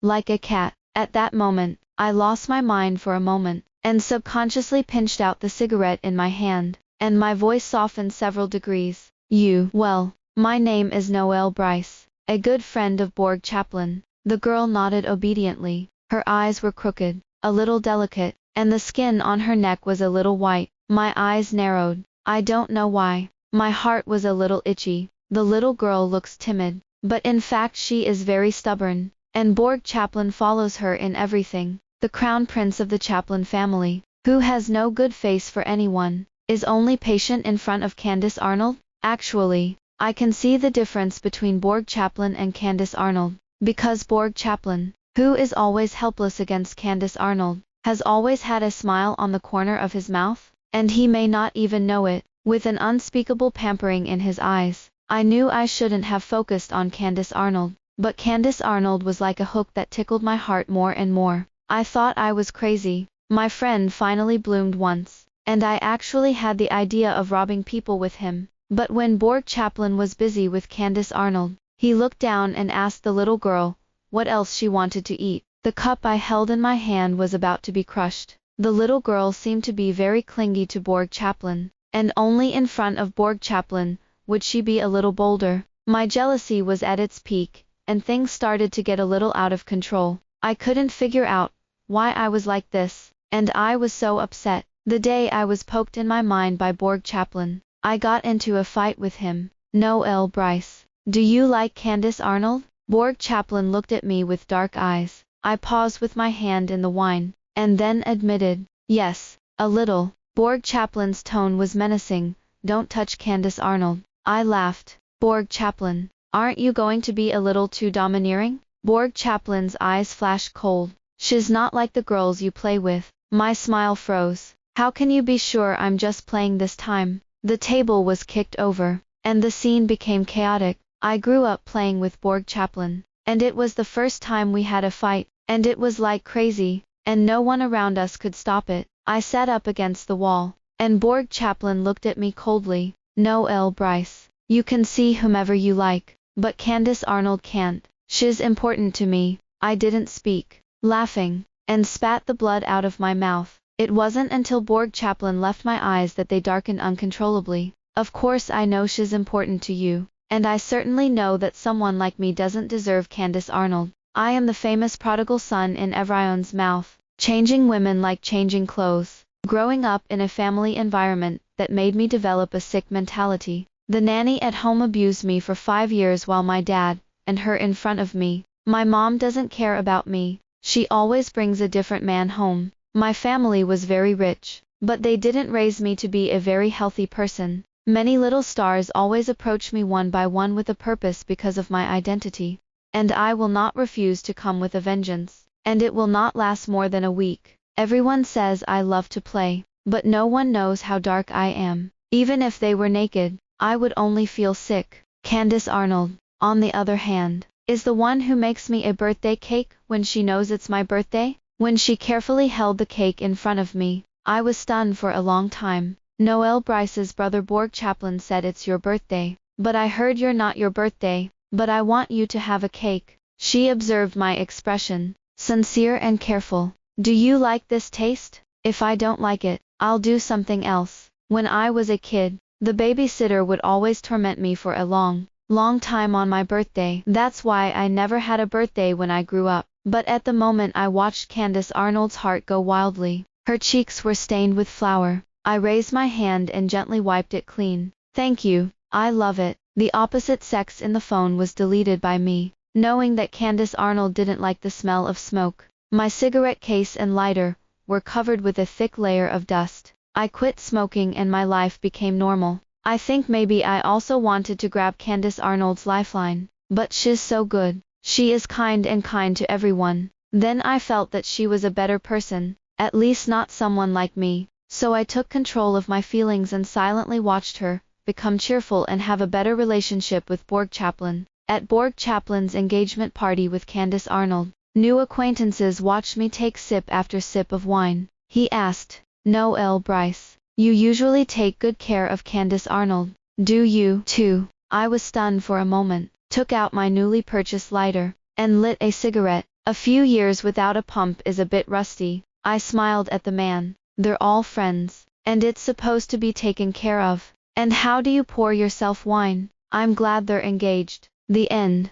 like a cat. At that moment, I lost my mind for a moment, and subconsciously pinched out the cigarette in my hand, and my voice softened several degrees. Well, my name is Noel Bryce, a good friend of Borg Chaplin. The girl nodded obediently. Her eyes were crooked, a little delicate, and the skin on her neck was a little white. My eyes narrowed. I don't know why. My heart was a little itchy. The little girl looks timid, but in fact she is very stubborn, and Borg Chaplin follows her in everything. The crown prince of the Chaplin family, who has no good face for anyone, is only patient in front of Candace Arnold. Actually, I can see the difference between Borg Chaplin and Candace Arnold, because Borg Chaplin, who is always helpless against Candace Arnold, has always had a smile on the corner of his mouth, and he may not even know it, with an unspeakable pampering in his eyes. I knew I shouldn't have focused on Candace Arnold, but Candace Arnold was like a hook that tickled my heart more and more. I thought I was crazy. My friend finally bloomed once, and I actually had the idea of robbing people with him. But when Borg Chaplin was busy with Candace Arnold, he looked down and asked the little girl what else she wanted to eat. The cup I held in my hand was about to be crushed. The little girl seemed to be very clingy to Borg Chaplin, and only in front of Borg Chaplin would she be a little bolder. My jealousy was at its peak, and things started to get a little out of control. I couldn't figure out why I was like this, and I was so upset. The day I was poked in my mind by Borg Chaplin, I got into a fight with him. Noel Bryce, do you like Candace Arnold? Borg Chaplin looked at me with dark eyes. I paused with my hand in the wine, and then admitted, yes, a little. Borg Chaplin's tone was menacing. Don't touch Candace Arnold. I laughed. Borg Chaplin, aren't you going to be a little too domineering? Borg Chaplin's eyes flashed cold. She's not like the girls you play with. My smile froze. How can you be sure I'm just playing this time? The table was kicked over, and the scene became chaotic. I grew up playing with Borg Chaplin, and it was the first time we had a fight, and it was like crazy, and no one around us could stop it. I sat up against the wall, and Borg Chaplin looked at me coldly. Noel Bryce, you can see whomever you like, but Candace Arnold can't. She's important to me. I didn't speak, laughing, and spat the blood out of my mouth. It wasn't until Borg Chaplin left my eyes that they darkened uncontrollably. Of course I know she's important to you, and I certainly know that someone like me doesn't deserve Candace Arnold. I am the famous prodigal son in everyone's mouth, changing women like changing clothes, growing up in a family environment that made me develop a sick mentality. The nanny at home abused me for 5 years while my dad, and her in front of me. My mom doesn't care about me. She always brings a different man home. My family was very rich, but they didn't raise me to be a very healthy person. Many little stars always approach me one by one with a purpose because of my identity. And I will not refuse to come with a vengeance, and it will not last more than a week. Everyone says I love to play, but no one knows how dark I am. Even if they were naked, I would only feel sick. Candace Arnold, on the other hand, is the one who makes me a birthday cake when she knows it's my birthday. When she carefully held the cake in front of me, I was stunned for a long time. Noel Bryce's brother Borg Chaplin said it's your birthday, but I heard you're not your birthday, but I want you to have a cake. She observed my expression, sincere and careful. Do you like this taste? If I don't like it, I'll do something else. When I was a kid, the babysitter would always torment me for a long time on my birthday. That's why I never had a birthday when I grew up. But at the moment I watched Candace Arnold's heart go wildly. Her cheeks were stained with flour. I raised my hand and gently wiped it clean. Thank you, I love it. The opposite sex in the phone was deleted by me, knowing that Candace Arnold didn't like the smell of smoke. My cigarette case and lighter were covered with a thick layer of dust. I quit smoking and my life became normal. I think maybe I also wanted to grab Candace Arnold's lifeline. But she's so good. She is kind to everyone. Then I felt that she was a better person, at least not someone like me. So I took control of my feelings and silently watched her become cheerful and have a better relationship with Borg Chaplin. At Borg Chaplin's engagement party with Candace Arnold, new acquaintances watched me take sip after sip of wine. He asked, Noel Bryce, you usually take good care of Candace Arnold. Do you, too? I was stunned for a moment, took out my newly purchased lighter, and lit a cigarette. A few years without a pump is a bit rusty. I smiled at the man. They're all friends, and it's supposed to be taken care of. And how do you pour yourself wine? I'm glad they're engaged. The end.